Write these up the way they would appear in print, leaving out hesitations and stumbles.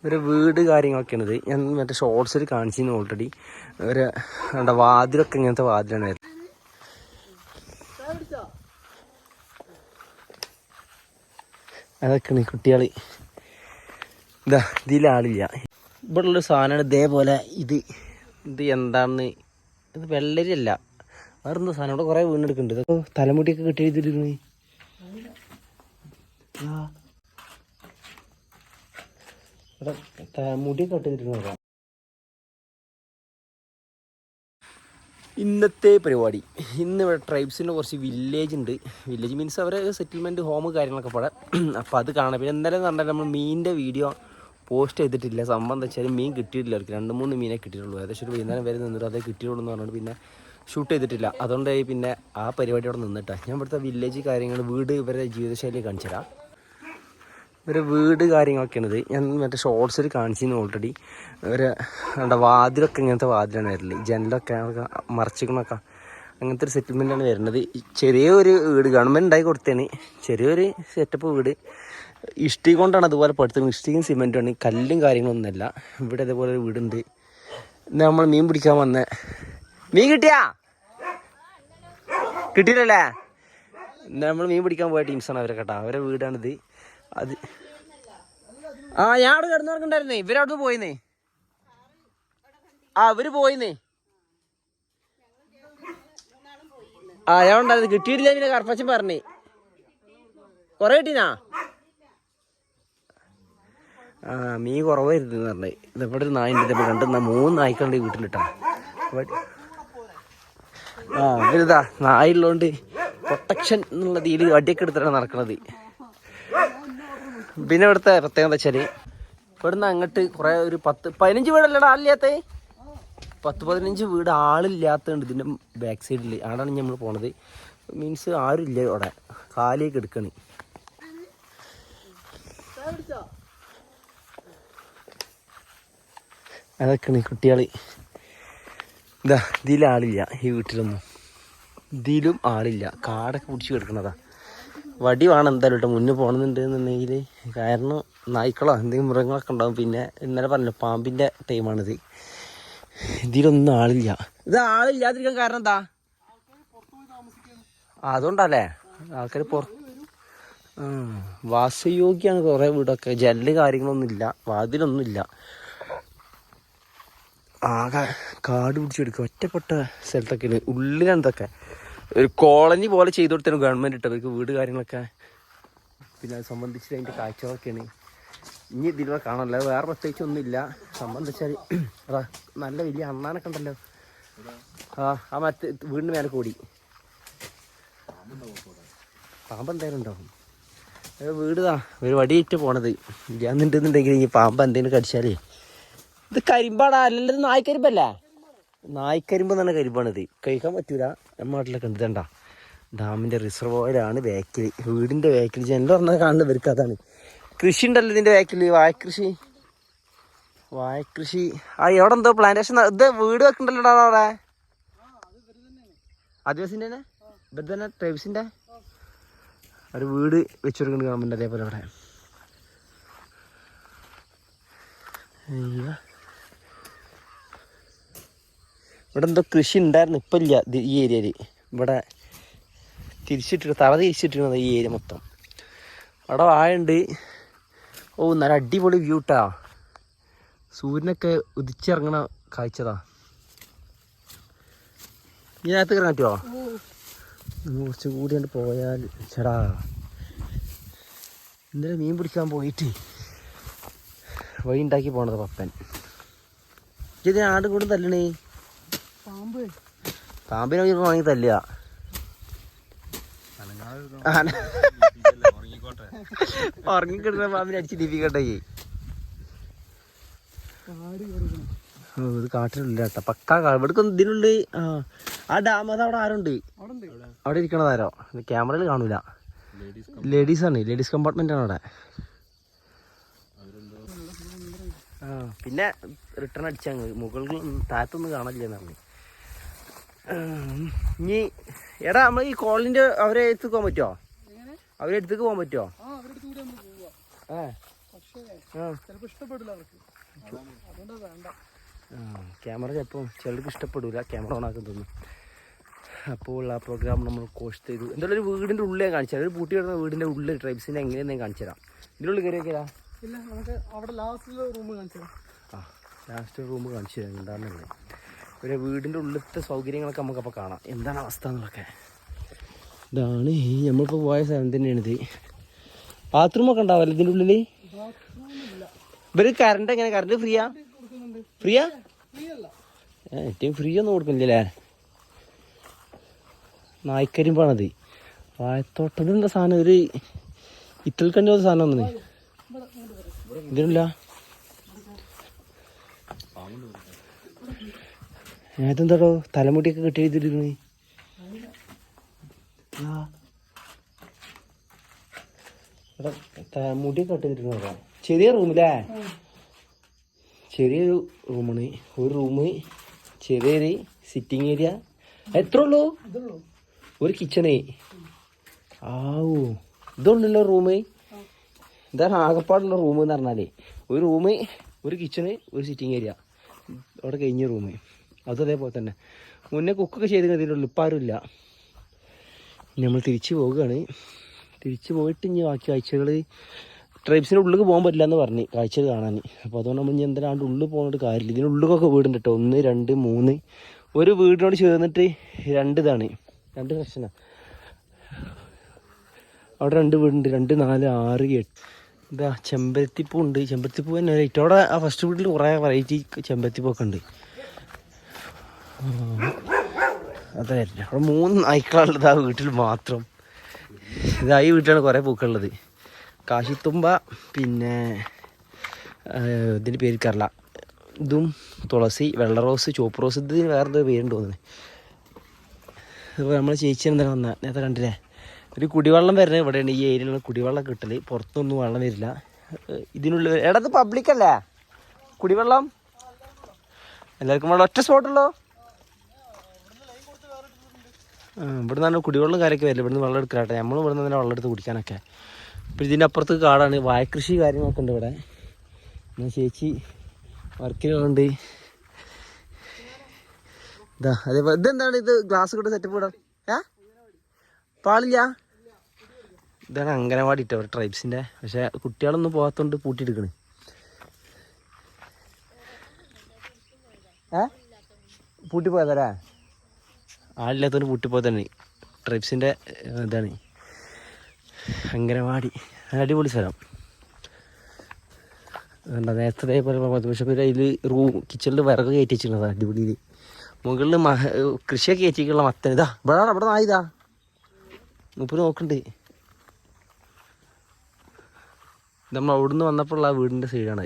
ഒരു വീട് കാര്യങ്ങളൊക്കെയാണിത്. ഞാൻ മറ്റേ ഷോർട്സിൽ കാണിച്ചിരുന്നു ഓൾറെഡി. ഒരു എന്താ വാതിലൊക്കെ ഇങ്ങനത്തെ വാതിലാണ് വരുന്നത്. അതൊക്കെയാണ് കുട്ടികൾ. ഇതാ ഇതിലാളില്ല. ഇവിടെ ഉള്ളൊരു സാധനമാണ് ഇതേപോലെ. ഇത് എന്താണെന്ന്, ഇത് വെള്ളരിയല്ല, വേറെന്തോ സാധനം. ഇവിടെ കുറേ വീണെടുക്കുന്നുണ്ട്. ഇതൊക്കെ തലമുടിയൊക്കെ കെട്ടി എഴുതിയിരുന്നു. ഇവിടെ മുടിയൊക്കെ കെട്ടി എഴുതിരുന്നു. ഇന്നത്തെ പരിപാടി, ഇന്ന് ഇവിടെ ട്രൈബ്സിൻ്റെ കുറച്ച് വില്ലേജ് ഉണ്ട്. വില്ലേജ് മീൻസ് അവരെ സെറ്റിൽമെൻറ്റ് ഹോം കാര്യങ്ങളൊക്കെ പോലെ. അപ്പോൾ അത് കാണാം. പിന്നെ എന്തായാലും എന്ന് പറഞ്ഞാൽ നമ്മൾ മീനിൻ്റെ വീഡിയോ പോസ്റ്റ് ചെയ്തിട്ടില്ല. സംഭവം എന്താ വെച്ചാൽ മീൻ കിട്ടിയിട്ടില്ല. അവർക്ക് 2-3 മീനെ കിട്ടിയിട്ടുള്ളൂ. ഏകദേശം ഒരു വൈകുന്നേരം വരെ നിന്നിട്ട് അതേ കിട്ടിയുള്ളൂ എന്ന് പറഞ്ഞിട്ട് പിന്നെ ഷൂട്ട് ചെയ്തിട്ടില്ല. അതുകൊണ്ട് പിന്നെ ആ പരിപാടി അവിടെ നിന്നിട്ടാണ്. ഞാൻ ഇവിടുത്തെ വില്ലേജ് കാര്യങ്ങൾ, വീട്, ഇവരുടെ ജീവിതശൈലി കാണിച്ചു തരാം. ഒരു വീട് കാര്യങ്ങളൊക്കെയാണിത്. ഞാൻ മറ്റേ ഷോർട്സിൽ കാണിച്ചിരുന്നു ഓൾറെഡി. ഒരു എന്താ വാതിലൊക്കെ ഇങ്ങനത്തെ വാതിലാണ് വരുന്നത്. ജനലൊക്കെ മറച്ചിക്കണൊക്കെ അങ്ങനത്തെ ഒരു സെറ്റിൽമെൻറ്റാണ് വരുന്നത്. ചെറിയൊരു വീട് ഗവൺമെൻറ് ഉണ്ടാക്കി കൊടുത്തതാണ്. ചെറിയൊരു സെറ്റപ്പ് വീട്. ഇഷ്ടിക കൊണ്ടാണ് അതുപോലെ പടുത്തുന്നത്. ഇഷ്ടികയും സിമെൻറ്റുമാണ്, കല്ലും കാര്യങ്ങളൊന്നുമല്ല. ഇവിടെ അതേപോലെ ഒരു വീടുണ്ട്. നമ്മൾ മീൻ പിടിക്കാൻ വന്ന മീൻ കിട്ടിയില്ലല്ലേ? നമ്മൾ മീൻ പിടിക്കാൻ പോയ ടീംസാണ് അവരെ കേട്ടോ. അവരെ വീടാണിത്. അത് ഞാൻ അവിടെ കിടന്നുറക്കുണ്ടായിരുന്നേ. ഇവരവിടെ പോയിന്നേ. അവര് പോയിന്നേ. ഞാൻ ഉണ്ടായിരുന്നു. കിട്ടിയിട്ടില്ല. പിന്നെ കർപ്പച്ചൻ പറഞ്ഞേ കൊറേ കിട്ടീനാ. മീൻ കുറവായിരുന്നു എന്ന് പറഞ്ഞേ. ഇതെവിടെ ഒരു നായിൻ്റെ 2-3 നായ്ക്കളുണ്ട് വീട്ടിലിട്ടാ. ഇവരിതാ നായുള്ളതുകൊണ്ട് പ്രൊട്ടക്ഷൻ എന്നുള്ള രീതിയിൽ അടിയൊക്കെ എടുത്തിട്ടാണ് നടക്കുന്നത്. പിന്നെ ഇവിടുത്തെ പ്രത്യേകത എന്താ വെച്ചാൽ ഇവിടുന്ന് അങ്ങോട്ട് കുറേ ഒരു 10-15 വീടല്ലടാ ആളില്ലാത്ത. 10-15 വീട് ആളില്ലാത്തതുണ്ട് ഇതിൻ്റെ ബാക്ക് സൈഡിൽ. ആടാണ് നമ്മൾ പോണത്. മീൻസ് ആരും ഇല്ല അവിടെ, കാലിയൊക്കെ എടുക്കണ്. അതൊക്കെയാണ് കുട്ടികൾ. ഇതാ ഇതിലാളില്ല. ഈ വീട്ടിലൊന്നും ഇതിലും ആളില്ല. കാടൊക്കെ പിടിച്ച് കിടക്കണതാ. വടി വേണം എന്തായാലും കേട്ടോ മുന്നേ പോകണമെന്നുണ്ടെന്നുണ്ടെങ്കിൽ. കാരണം നായ്ക്കളോ എന്തെങ്കിലും മൃഗങ്ങളൊക്കെ ഉണ്ടാവും. പിന്നെ ഇന്നലെ പറഞ്ഞല്ലോ പാമ്പിൻ്റെ ടൈമാണിത്. ഇതിലൊന്നും ആളില്ല. ഇത് ആളില്ലാതിരിക്കാൻ കാരണം എന്താ? അതുകൊണ്ടല്ലേ ആൾക്കാർ വാസയോഗ്യമാണ് കുറേ വീടൊക്കെ. ജനല് കാര്യങ്ങളൊന്നുമില്ല, വാതിലൊന്നുമില്ല. ആകെ കാട് പിടിച്ചെടുക്കുക. ഒറ്റപ്പെട്ട സ്ഥലത്തൊക്കെയാണ്. ഉള്ളിലെന്തൊക്കെ ഒരു കോളനി പോലെ ചെയ്തു കൊടുത്താണ് ഗവൺമെൻറ് ഇട്ടവർക്ക് വീട് കാര്യങ്ങളൊക്കെ. പിന്നെ അത് സംബന്ധിച്ച് അതിൻ്റെ കാഴ്ചകളൊക്കെയാണ് ഇനി ഇതിലൂടെ കാണാനല്ല. വേറെ പ്രത്യേകിച്ച് ഒന്നുമില്ല. സംബന്ധിച്ചാൽ നല്ല വലിയ അണ്ണാനൊക്കെ ഉണ്ടല്ലോ. ആ മറ്റേ വീടിന് മേലെ കൂടി പാമ്പ് എന്തായാലും ഉണ്ടാവും. വീടുതാ ഒരു വടിയേറ്റ് പോണത്. ഇല്ലാന്നുണ്ടെന്നുണ്ടെങ്കിൽ ഈ പാമ്പ് എന്തെങ്കിലും കടിച്ചാലേ. ഇത് കരിമ്പാടാ, അല്ലല്ലോ നായ്ക്കരിമ്പല്ലേ? നായ്ക്കരിമ്പ് തന്നെ കരിമ്പാണിത്. കഴിക്കാൻ പറ്റൂല. നമ്മുടെ നാട്ടിലൊക്കെ ഉണ്ട്. ഇതണ്ട ഡാമിൻ്റെ റിസർവോയറാണ് ബാക്കിൽ, വീടിൻ്റെ ബാക്കിൽ. ജനൽ പറഞ്ഞാൽ കാണുന്നത് ഇവർക്ക് അതാണ്. കൃഷി ഉണ്ടല്ലോ ഇതിൻ്റെ ബാക്കിൽ, വാഴക്കൃഷി. എവിടെ എന്തോ പ്ലാന്റേഷൻ. ഇത് വീട് വെക്കണ്ടല്ലോ അവിടെ. ആദിവാസിൻ്റെ തന്നെ ഇവർ തന്നെ ട്രൈബ്സിൻ്റെ ഒരു വീട് വെച്ച് കൊടുക്കുന്നുണ്ട് ഗവൺമെൻറ്. അതേപോലെ അവിടെ ഇവിടെ എന്തോ കൃഷി ഉണ്ടായിരുന്നു, ഇപ്പം ഇല്ല ഈ ഏരിയയിൽ. ഇവിടെ തറ തിരിച്ചിട്ടിരുന്നത് ഈ ഏരിയ മൊത്തം. അവിടെ വാഴയുണ്ട്. നല്ല അടിപൊളി വ്യൂ ട്ടാ. സൂര്യനൊക്കെ ഉദിച്ചിറങ്ങണ കാഴ്ചതാ. ഇതിനകത്ത് കയറാൻ പറ്റുമോ? കുറച്ച് കൂടി കണ്ട് പോയാൽ ചേടാ. ഇന്നലെ മീൻ പിടിക്കാൻ പോയിട്ട് വഴി ഉണ്ടാക്കി പോണത് പപ്പൻ. ഇത് ആടും കൂടെ തല്ലണേ. പാമ്പിനെ വാങ്ങി തല്ലുക. ഉറങ്ങിക്കിടുന്ന പാമ്പിനെ അടിച്ച് ലിപിക്കട്ടെ. ഇത് കാട്ടിലില്ല കേട്ടോ. പക്കാ ഇവിടേക്ക് ഇതിനുള്ളിൽ. ആ ഡാം അത് അവിടെ ആരുണ്ട്? അവിടെ ഇരിക്കണതാരോ? ക്യാമറയിൽ കാണൂല. ലേഡീസാണ്, ലേഡീസ് കമ്പാർട്ട്മെന്റ് ആണ് അവിടെ. പിന്നെ റിട്ടേൺ അടിച്ചങ്ങ് മുകളിൽ താഴത്തൊന്നും കാണില്ലെന്ന് പറഞ്ഞു. ഇനി എടാ നമ്മൾ ഈ കോളിൻ്റെ അവരെ എടുത്ത് പോകാൻ പറ്റുമോ? അവരെ അടുത്തേക്ക് പോകാൻ പറ്റുമോ? ചിലപ്പോൾ ഇഷ്ടപ്പെടില്ല അവർക്ക്, അതുകൊണ്ട് വേണ്ട. ക്യാമറ ചിലപ്പോൾ ചിലർക്ക് ഇഷ്ടപ്പെടില്ല, ക്യാമറ ഓൺ ആക്കി തോന്നും. അപ്പോൾ ആ പ്രോഗ്രാം നമ്മൾ കോഴ്സ് ചെയ്തു. എന്തായാലും ഒരു വീടിൻ്റെ ഉള്ളിൽ കാണിച്ചു തരാം, ഒരു പൂട്ടി കിടന്ന വീടിൻ്റെ ഉള്ളിൽ ട്രൈബ്സിനെ എങ്ങനെയെന്ന് കാണിച്ചു തരാം. ഇതിനുള്ളിൽ കയറി വെക്കലാ? ഇല്ല, നമുക്ക് അവിടെ ലാസ്റ്റിലെ റൂം കാണിച്ചു തരാം. ലാസ്റ്റ് റൂം കാണിച്ചു തരാം എന്താണെന്നുള്ളത്. ഒരു വീടിൻ്റെ ഉള്ളിലത്തെ സൗകര്യങ്ങളൊക്കെ നമുക്കപ്പോൾ കാണാം, എന്താണ് അവസ്ഥ എന്നുള്ളതൊക്കെ. ഇതാണ് നമ്മളിപ്പോൾ പോയ സ്ഥലം തന്നെയാണിത്. ബാത്റൂമൊക്കെ ഉണ്ടാവില്ല ഇതിൻ്റെ ഉള്ളിൽ? ഇവർ കറണ്ട് എങ്ങനെ? കറണ്ട് ഫ്രീയാ? ഫ്രീയാ? ഏറ്റവും ഫ്രീ ഒന്നും കൊടുക്കുന്നില്ലേ? നായ്ക്കരിമ്പാണത്. വാഴത്തോട്ടം എന്താ സാധനം? ഒരു ഇത്തൽക്കണ്ടി പോലത്തെ സാധനം ഒന്നും ഇതിനില്ല. ഏതെന്താടോ തലമുടിയൊക്കെ കെട്ടി ചെയ്തിരിക്കണ്. മുടിയൊക്കെ കെട്ടി ചെയ്തിരിക്കണ ചെറിയ റൂമില്ലേ? ചെറിയൊരു റൂമാണ്. ഒരു റൂമ്, ചെറിയൊരു സിറ്റിംഗ് ഏരിയ. എത്ര ഉള്ളൂ? ഒരു കിച്ചണ്. ആവൂ, ഇതുണ്ടല്ലോ റൂമ്. ഇതാണ് ആകപ്പാടുള്ള റൂം എന്ന് പറഞ്ഞാലേ. ഒരു റൂമ്, ഒരു കിച്ചണ്, ഒരു സിറ്റിംഗ് ഏരിയ, അവിടെ കഴിഞ്ഞ റൂമ്. അതും അതേപോലെ തന്നെ. മുന്നേ കുക്കൊക്കെ ചെയ്ത് കഴിഞ്ഞിട്ടുള്ളൂ, ഇപ്പം ആരുമില്ല. നമ്മൾ തിരിച്ചു പോവുകയാണ്. തിരിച്ചു പോയിട്ട് ഇനി ബാക്കി കാഴ്ചകൾ, ട്രൈബ്സിൻ്റെ ഉള്ളിൽ പോകാൻ പറ്റില്ല എന്ന് പറഞ്ഞ് കാഴ്ചകൾ കാണാൻ. അപ്പോൾ അതുകൊണ്ട് നമ്മൾ ഇനി എന്താണ്ട് ഉള്ളിൽ പോകുന്നിട്ട് കാര്യമില്ല. ഇതിനുള്ളിലൊക്കെ വീടുണ്ട് കേട്ടോ. 1, 2, 3. ഒരു വീടിനോട് ചേർന്നിട്ട് 2 ഇതാണ്, 2 സെക്ഷനാണ്. അവിടെ 2 വീടുണ്ട്. 2, 4, 6, 8. ഇതാ ചെമ്പരത്തിപ്പൂ ഉണ്ട്. ചെമ്പരത്തിപ്പൂ തന്നെ റേറ്റ്. അവിടെ ആ ഫസ്റ്റ് വീട്ടിൽ കുറേ വെറൈറ്റി ചെമ്പരത്തിപ്പൂക്കെ ഉണ്ട്. അതായിരുന്നു അവിടെ 3 നായ്ക്കളുള്ളത് ആ വീട്ടിൽ മാത്രം. ഇതാ ഈ വീട്ടിലാണ് കുറേ പൂക്കളുള്ളത്. കാശിത്തുമ്പ, പിന്നെ ഇതിൻ്റെ പേര് കറല, ഇതും തുളസി, വെള്ള റോസ്, ചുവപ്പ് റോസ്. ഇതിന് വേറെന്തോ പേരുണ്ട് തോന്നുന്നത്. ഇപ്പോൾ നമ്മൾ ചേച്ചി എന്താണ് വന്നത് നേരത്തെ കണ്ടില്ലേ? ഒരു കുടിവെള്ളം വരുന്നത് ഇവിടെയാണ്. ഈ ഏരിയയിലുള്ള കുടിവെള്ളം കിട്ടൽ. പുറത്തൊന്നും വെള്ളം വരില്ല ഇതിനുള്ളിൽ. ഇടത് പബ്ലിക്കല്ലേ കുടിവെള്ളം? എല്ലാവർക്കും വെള്ളം ഒറ്റ സ്പോട്ടുള്ളൂ. ഇവിടെ നിന്നാണ് കുടിവെള്ളം കാര്യമൊക്കെ വരില്ല. ഇവിടുന്ന് വെള്ളം എടുക്കാട്ടെ. നമ്മൾ ഇവിടെ നിന്ന് തന്നെ വെള്ളം എടുത്ത് കുടിക്കാനൊക്കെ. ഇപ്പോൾ ഇതിൻ്റെ അപ്പുറത്ത് കാടാണ്, വാഴക്കൃഷി കാര്യങ്ങളൊക്കെ ഉണ്ട് ഇവിടെ. എന്നാൽ ചേച്ചി വർക്കിനുണ്ട്. ഇതാ അതേപോലെ ഇതെന്താണ് ഇത്? ഗ്ലാസ് കൂടെ സെറ്റപ്പ് ഇടാം. പാടില്ല. ഇതാണ് അംഗനവാടി ഇട്ടോ ട്രൈബ്സിൻ്റെ. പക്ഷേ കുട്ടികളൊന്നും പോകാത്തതുകൊണ്ട് പൂട്ടിയെടുക്കണ്. പൂട്ടിപ്പോയതല്ലേ? ആളില്ലാത്തവന് പൂട്ടിപ്പോയ തന്നെ. ട്രൈബ്സിൻ്റെ ഇതാണ് അംഗനവാടി. അടിപൊളി സ്ഥലം. നേരത്തെ അതേപോലെ പക്ഷേ അതിൽ കിച്ചണിൽ വിറക് കയറ്റി വെച്ചിട്ടുള്ളത് അടിപൊളിയിൽ. മുകളിൽ കൃഷിയൊക്കെ കയറ്റിക്കുള്ള മത്തൻ. ഇതാ ഇവിടെ നായിതാ മുപ്പര് നോക്കണ്ട്. നമ്മൾ അവിടുന്ന് വന്നപ്പോഴുള്ള ആ വീടിൻ്റെ സൈഡാണ്.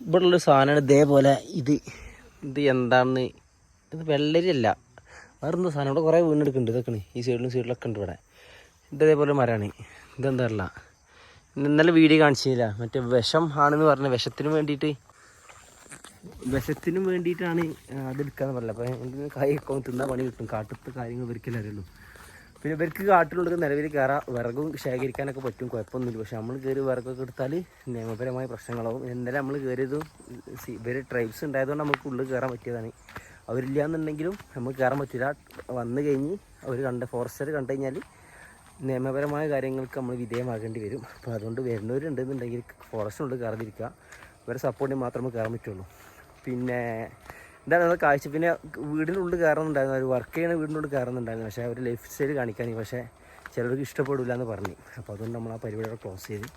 ഇവിടെ ഉള്ളൊരു സാധനമാണ് ഇതേപോലെ. ഇത് എന്താണെന്ന്, ഇത് വെള്ളരിയല്ല, വേറെന്തോ സാധനം. ഇവിടെ കുറേ വീണെടുക്കുന്നുണ്ട്. ഇതൊക്കെയാണ് ഈ സൈഡിലൊക്കെ ഉണ്ട് ഇവിടെ. ഇതേപോലെ മരമാണ്. ഇതെന്താ അല്ല, ഇന്നലെ വീഡിയോ കാണിച്ചില്ല. മറ്റേ വിഷം ആണെന്ന് പറഞ്ഞ വിഷത്തിനും വേണ്ടിയിട്ടാണ് അതെടുക്കാന്ന് പറഞ്ഞത്. അപ്പോൾ എന്തെങ്കിലും കായൊക്കെ തിന്നാൻ പണി കിട്ടും. കാട്ടത്തെ കാര്യങ്ങൾ ഇവർക്കല്ലേ അറിയുള്ളൂ. പിന്നെ ഇവർക്ക് കാട്ടിലുള്ളത് നിലവിൽ കയറാം, വിറകും ശേഖരിക്കാനൊക്കെ പറ്റും, കുഴപ്പമൊന്നുമില്ല. പക്ഷെ നമ്മൾ കയറി വിറകൊക്കെ എടുത്താൽ നിയമപരമായ പ്രശ്നങ്ങളാവും. ഇന്നലെ നമ്മൾ കയറിയതും ഇവർ ട്രൈബ്സ് ഉണ്ടായതുകൊണ്ട് നമുക്ക് ഉള്ളിൽ കയറാൻ പറ്റിയതാണ്. അവരില്ല എന്നുണ്ടെങ്കിലും നമുക്ക് കയറാൻ പറ്റില്ല. വന്നു കഴിഞ്ഞ് അവർ ഫോറസ്റ്റർ കണ്ടു കഴിഞ്ഞാൽ നിയമപരമായ കാര്യങ്ങൾക്ക് നമ്മൾ വിധേയമാകേണ്ടി വരും. അപ്പോൾ അതുകൊണ്ട് വരുന്നവരുണ്ടെന്നുണ്ടെങ്കിൽ ഫോറസ്റ്റിനുള്ളിൽ കയറാതിരിക്കുക. ഇവരെ സപ്പോർട്ടിന് മാത്രമേ കയറാൻ പറ്റുള്ളൂ. പിന്നെ ഇതാണ് കാഴ്ച. പിന്നെ വീടിനുള്ളിൽ കയറുന്നുണ്ടായിരുന്നു, അവർ വർക്ക് ചെയ്യുന്ന വീടിനുള്ളിൽ കയറുന്നുണ്ടായിരുന്നു. പക്ഷേ അവർ ലൈഫ് സ്റ്റൈൽ കാണിക്കാൻ പക്ഷേ ചിലർക്ക് ഇഷ്ടപ്പെടില്ല എന്ന് പറഞ്ഞു. അപ്പോൾ അതുകൊണ്ട് നമ്മൾ ആ പരിപാടിയൊക്കെ ക്ലോസ് ചെയ്ത്.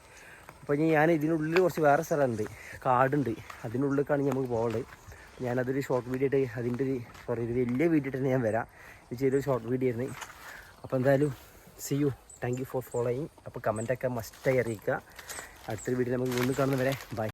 അപ്പോൾ ഞാൻ ഇതിനുള്ളിൽ കുറച്ച് വേറെ സ്ഥലമുണ്ട്, കാടുണ്ട്. അതിനുള്ളിലേക്കാണ് നമുക്ക് പോകുന്നത്. ഞാനതൊരു ഷോർട്ട് വീഡിയോ ആയിട്ട് അതിൻ്റെ ഒരു വലിയ വീഡിയോ ആയിട്ട് ഞാൻ വരാം. ഇത് ചെയ്തൊരു ഷോർട്ട് വീഡിയോ ആയിരുന്നു. അപ്പോൾ എന്തായാലും see you. Thank you for following. അപ്പോൾ കമൻറ്റൊക്കെ മസ്റ്റായി അറിയിക്കുക. അടുത്തൊരു വീഡിയോ നമുക്ക് വീണ്ടും കാണുന്നവരെ ബൈ.